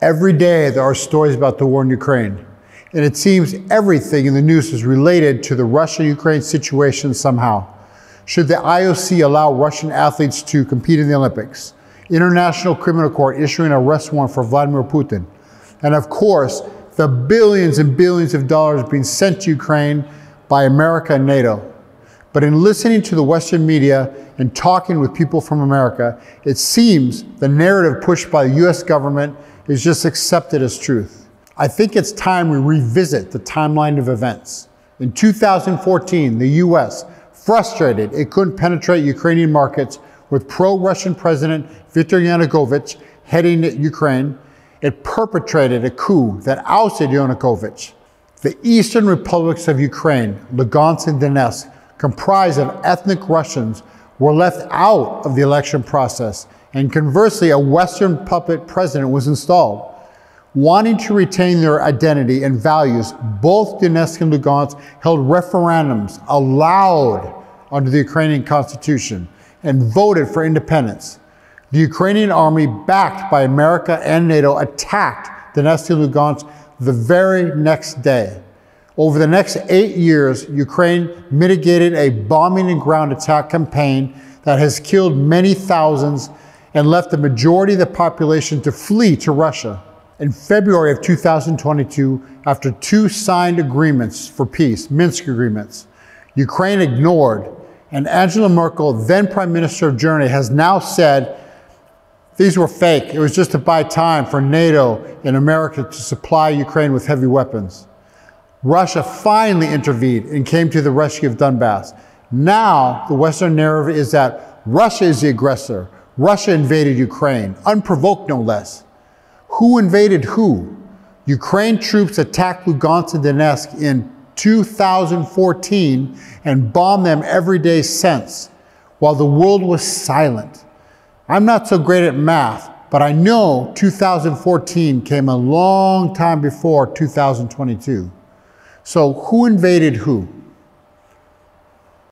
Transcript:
Every day there are stories about the war in Ukraine, and it seems everything in the news is related to the Russia-Ukraine situation somehow. Should the IOC allow Russian athletes to compete in the Olympics? International Criminal Court issuing an arrest warrant for Vladimir Putin. And of course, the billions and billions of dollars being sent to Ukraine by America and NATO. But in listening to the Western media and talking with people from America, it seems the narrative pushed by the US government is just accepted as truth. I think it's time we revisit the timeline of events. In 2014, the US, frustrated it couldn't penetrate Ukrainian markets with pro-Russian President Viktor Yanukovych heading Ukraine, it perpetrated a coup that ousted Yanukovych. The eastern republics of Ukraine, Lugansk and Donetsk, comprised of ethnic Russians, were left out of the election process, and conversely, a Western puppet president was installed. Wanting to retain their identity and values, both Donetsk and Lugansk held referendums allowed under the Ukrainian constitution and voted for independence. The Ukrainian army, backed by America and NATO, attacked Donetsk and Lugansk the very next day. Over the next 8 years, Ukraine mitigated a bombing and ground attack campaign that has killed many thousands and left the majority of the population to flee to Russia. In February of 2022, after 2 signed agreements for peace, Minsk agreements, Ukraine ignored, and Angela Merkel, then Prime Minister of Germany, has now said these were fake. It was just to buy time for NATO and America to supply Ukraine with heavy weapons. Russia finally intervened and came to the rescue of Donbass. Now, the Western narrative is that Russia is the aggressor. Russia invaded Ukraine, unprovoked no less. Who invaded who? Ukraine troops attacked Lugansk and Donetsk in 2014 and bombed them every day since, while the world was silent. I'm not so great at math, but I know 2014 came a long time before 2022. So who invaded who?